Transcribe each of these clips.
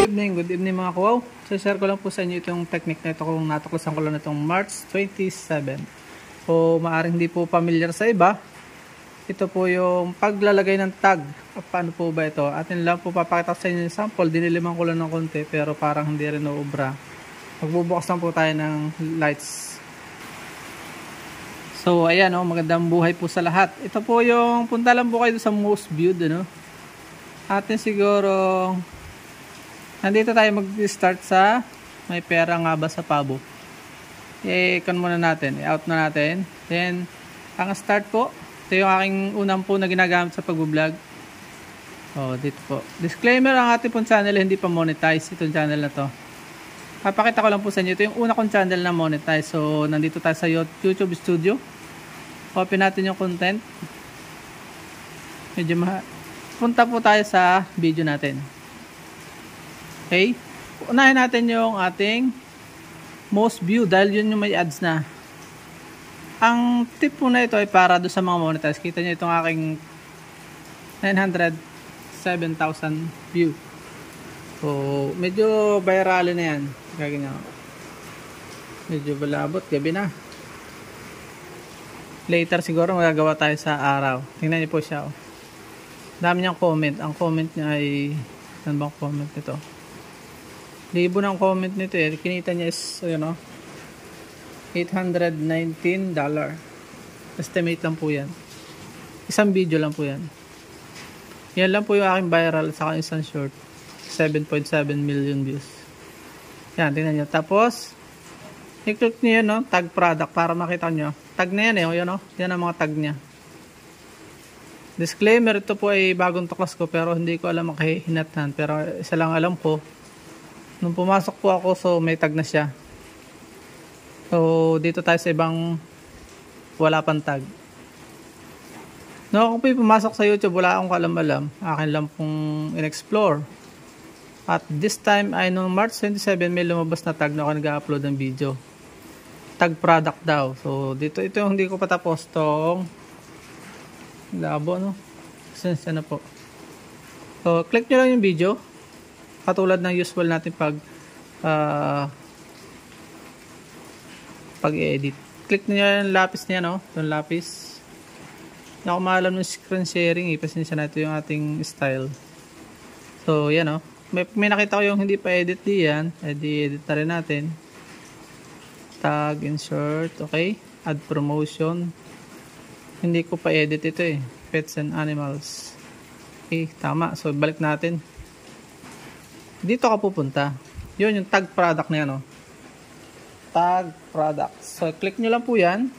Good evening mga kawaw. So share ko lang po sa inyo itong technique na ito kung natuklasan ko lang itong March 27. O maaring hindi po familiar sa iba. Ito po yung paglalagay ng tag. Paano po ba ito? Atin lang po papakita sa inyo yung sample. Diniliman ko lang ng konti pero parang hindi rin uubra. Magbubukas lang po tayo ng lights. So ayan o, magandang buhay po sa lahat. Ito po yung punta lang po kayo sa most viewed ano. Atin siguro nandito tayo mag-start sa may pera nga ba sa pabo. I-con muna natin, i-out na natin. Then ang start po, ito yung aking unang po na ginagamit sa pag-vlog. Oh, dito po. Disclaimer, ang ating pong channel hindi pa monetize itong channel na to. Papakita ko lang po sa inyo, ito yung una kong channel na monetize. So nandito tayo sa YouTube Studio. Open natin yung content. Medyo punta po tayo sa video natin. Okay, unahin natin yung ating most view dahil yun yung may ads na. Ang tip po na ito ay para doon sa mga monetize. Kita nyo itong aking 907,000 view. So medyo viral na yan. Kaya medyo balabot, gabi na. Later siguro magagawa tayo sa araw. Tingnan nyo po siya. Oh. Dami niyang comment. Ang comment niya ay saan bang comment nito? Libo ng comment nito eh. Kinita niya is $819. Estimate lang po yan. Isang video lang po yan. Yan lang po yung aking viral sa isang short. 7.7 million views. Yan, tingnan nyo. Tapos i-click nyo yun, no? Tag product para makita nyo. Tag na yan eh. Yan, no? Yan ang mga tag niya. Disclaimer, ito po ay bagong tuklas ko pero hindi ko alam ang kahinatnan. Pero isa lang alam ko, nung pumasok po ako, so may tag na siya. So dito tayo sa ibang wala pang tag. No, kung pumasok sa YouTube, wala akong kalam-alam. Akin lang pong in-explore. At this time ay noong March 27 may lumabas na tag na ako nag-upload ng video. Tag product daw. So dito, ito yung hindi ko patapos tong labo, no? Sensya na po. So click nyo lang yung video. Katulad ng usual natin pag-edit. Click nyo yung lapis niya, no? Yung lapis. Hindi ako maalam ng screen sharing eh. Pasensya na, ito yung ating style. So yan, no? May nakita ko yung hindi pa edit diyan. Edit na rin natin. Tag, insert, okay? Add promotion. Hindi ko pa edit ito eh. Pets and animals. Okay, tama. So balik natin. Dito ka pupunta. Yun yung tag product na yan, no? Tag product. So click nyo lang po yan.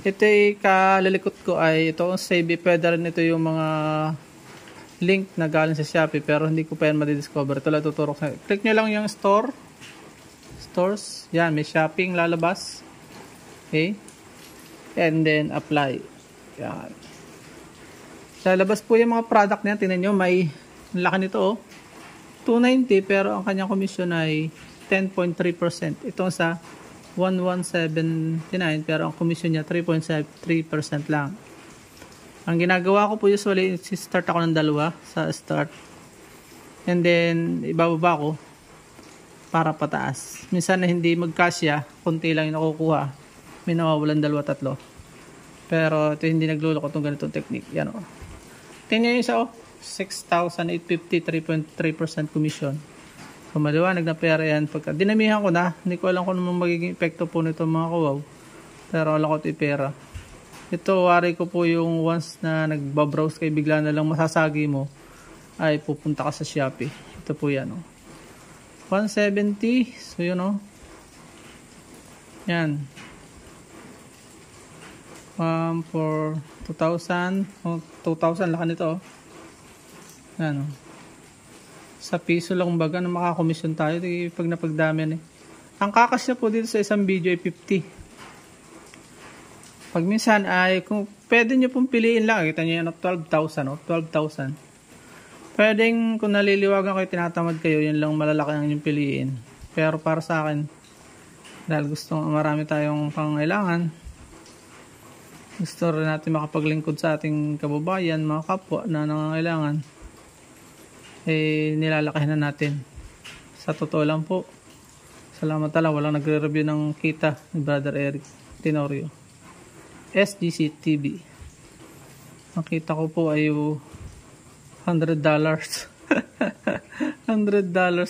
Ito ay kalalikot ko ay ito save. Pwede rin ito yung mga link na galing sa Shopee pero hindi ko pa yan madidiscover. Ito lang tuturo ko. Click nyo lang yung store. Stores. Yan, may shopping lalabas. Okay. And then apply. Yan. Lalabas po yung mga product na yan. Tingnan nyo, may laki nito oh. 290 pero ang kanyang commission ay 10.3%. Ito sa 1179 pero ang commission niya 3.3% lang. Ang ginagawa ko po usually, start ako ng dalawa sa start. And then ibababa ko para pataas. Minsan na hindi magkasya, konti lang yung nakukuha. May nawawalan dalawa tatlo. Pero ito hindi nagluloko itong ganitong technique. Yan o. Tingnan nyo isa o. 6,850, 3.3% commission. So maliwanag na pera yan. Pagka dinamihan ko na, hindi ko alam kung ano magiging epekto po nito mga kawaw. Pero alam ko ito yung pera. Ito, wari ko po yung once na nagbabrowse kayo, bigla na lang masasagi mo, ay pupunta ka sa Shopee. Ito po yan o. 170. So yun o. Yan. For 2,000. 2,000 laki nito o. Ano, sa piso lang baga na makakomisyon tayo pag napagdami eh. Ang kakasya po dito sa isang video ay 50. Pag minsan ay kung pwede nyo pong piliin lang, kita nyo yan 12,000 o 12,000. Pwedeng kung naliliwagan kayo, tinatamad kayo, yun lang malalaki ang inyong piliin. Pero para sa akin, dahil gusto marami tayong pangailangan, gusto rin natin makapaglingkod sa ating kababayan, mga kapwa na nangangailangan. nilalakihan na natin. Sa totoo lang po, salamat talaga, walang nagre-review ng kita ni Brother Eric Tenorio. SGC TV. Ang kita ko po ay $100. $100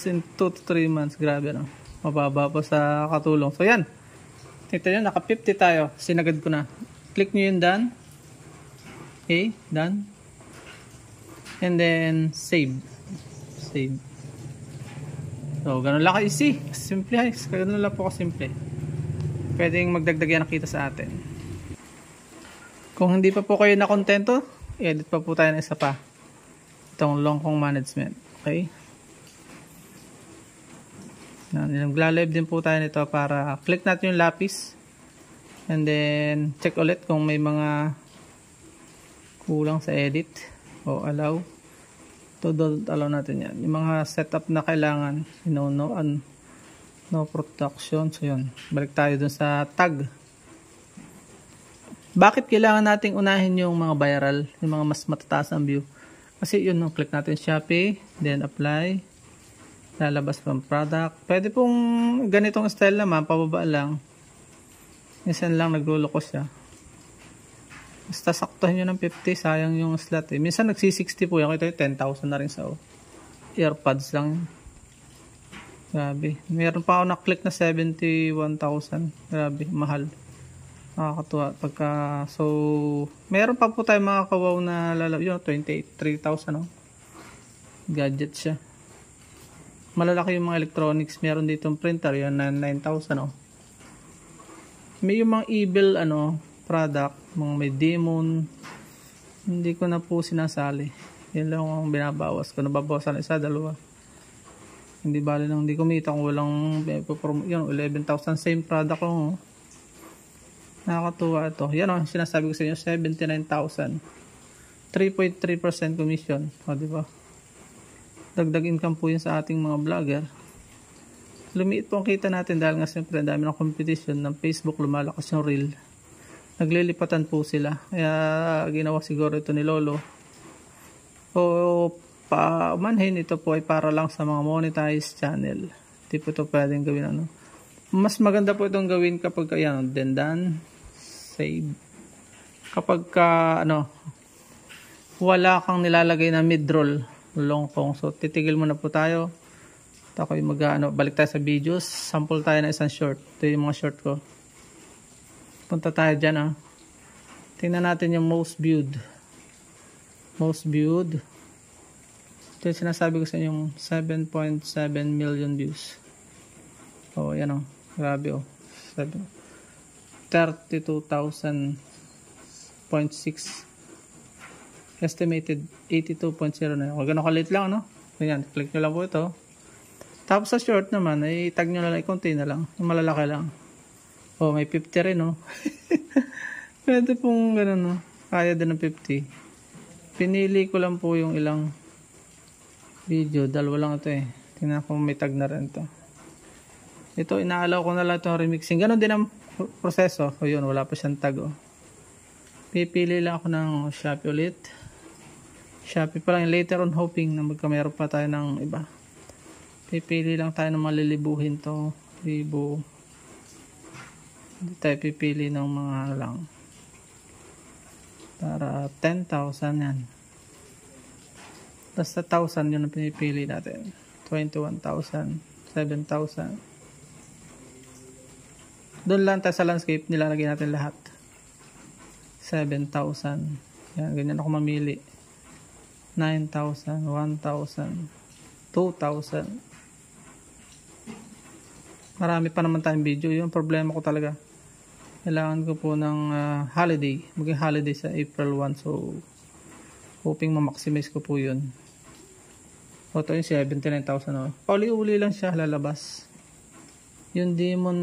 in 2 to 3 months. Grabe, no? Mababa pa sa katulong. So yan, ito yun, naka 50 tayo. Sinagad ko na. Click nyo yung done. Okay, done. And then save. So ganun lang ka-easy. Simple, guys. Ganun lang po ka-simple. Pwedeng magdagdag yan nakita sa atin. Kung hindi pa po kayo nakontento, i-edit pa po tayo ng isa pa. Itong long kong management. Okay? Nagla-live din po tayo nito para click natin yung lapis. And then check ulit kung may mga kulang sa edit o allow. Don't allow natin yan. Yung mga setup na kailangan, no production. So yun, balik tayo dun sa tag. Bakit kailangan nating unahin yung mga viral, yung mga mas matataas ang view? Kasi yun, no, click natin Shopee, then apply, lalabas pang product. Pwede pong ganitong style naman, pababa lang. Minsan lang nagluloko siya. Basta saktuhin nyo ng 50, sayang yung slot eh. Minsan nagsi-60 po yan. Ito yung 10,000 na rin sa earpods lang yun. Grabe. Meron pa ako na-click na 71,000. Grabe, mahal. Nakakatuwa. So, meron pa po tayo mga kawaw na yun, 23,000. Oh. Gadget siya. Malalaki yung mga electronics. Meron dito yung printer. Yun, 9,000. Oh. May yung mga evil, product, mga may demon, hindi ko na po sinasali. Yan lang ang binabawas ko. Nababawasan isa, dalawa. Hindi bali lang, hindi kumita kung walang yun, 11,000 same product ko. Nakakatuwa ito. Yan sinasabi ko sa inyo, 79,000. 3.3% commission. O, diba? Dagdag income po yun sa ating mga vlogger. Lumiit po ang kita natin dahil nga siyempre ang dami ng competition ng Facebook, lumalakas yung reel. Naglilipatan po sila. Kaya ginawa siguro ito ni Lolo. O paumanhin, ito po ay para lang sa mga monetized channel. Hindi po ito pwedeng gawin Mas maganda po itong gawin kapag then done, save. Kapag wala kang nilalagay na mid-roll, long kong. So titigil muna po tayo. Ito ako'y balik tayo sa videos. Sample tayo na isang short. Ito yung mga short ko. Punta tayo dyan. Tingnan natin yung most viewed. Ito yung sinasabi ko sa inyo, 7.7 million views. Yan grabe 32,000.6. Estimated 82.0 na. Huwag ganun kalit lang, Ayan, click nyo lang po ito. Tapos sa short naman, ay tag nyo na lang, konti na lang. Yung malalaki lang. May 50 rin, Pwede pong ganun, Kaya din ng 50. Pinili ko lang po yung ilang video. Dalawa lang ito eh. Tingnan ko may tag na rin ito. Ito, inaalaw ko na lang itong remixing. Ganon din ang proseso. Yun, wala pa siyang tag, Pipili lang ako ng Shopee ulit. Shopee pa lang. Later on, hoping na magkameron pa tayo ng iba. Pipili lang tayo ng malilibuhin to. Libo. Hindi tayo pipili ng mga lang. Para 10,000 yan. Basta 1,000 yun ang pinipili natin. 21,000. 7,000. Doon lang tayo sa landscape. Nilalagay natin lahat. 7,000. Yan, ganyan ako mamili. 9,000. 1,000. 2,000. Marami pa naman tayong video. Yung problema ko talaga. Kailangan ko po ng holiday. Maging holiday sa April 1. So, hoping ma-maximize ko po yun. Ito yung 79,000. Pauli-uli lang siya lalabas. Yung demon,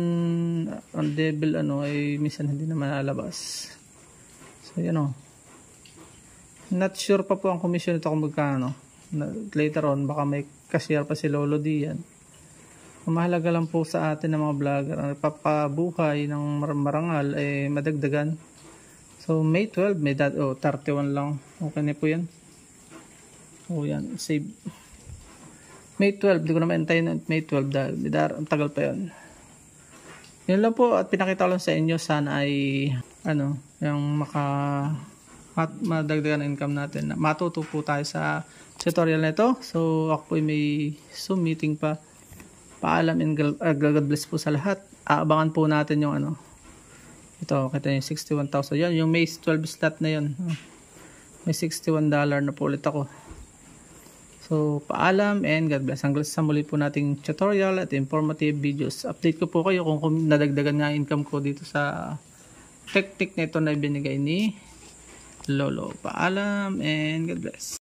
ang devil, ay minsan hindi naman lalabas. So, yan Not sure pa po ang commission nito kung magkano. Later on, baka may cashier pa si Lolo Dian. Mahalaga lang po sa atin ng mga vlogger ang nagpapabuhay ng marangal madagdagan. So May 12 may 31 lang. Okay na po yan. Yan, save. May 12. Hindi ko naman antayin ng May 12 dahil ang tagal pa yun. Yun lang po at pinakita ko lang sa inyo. Sana ay yung madagdagan ang income natin. Matuto po tayo sa tutorial na ito. So ako po may Zoom meeting pa. Paalam and God bless po sa lahat. Aabangan po natin yung ito, kita yung 61,000 yan. Yung May 12 slot na yun. May $61 na po ulit ako. So, paalam and God bless. Hanggang sa muli po nating tutorial at informative videos. Update ko po kayo kung nadagdagan nga income ko dito sa technique na ito na binigay ni Lolo. Paalam and God bless.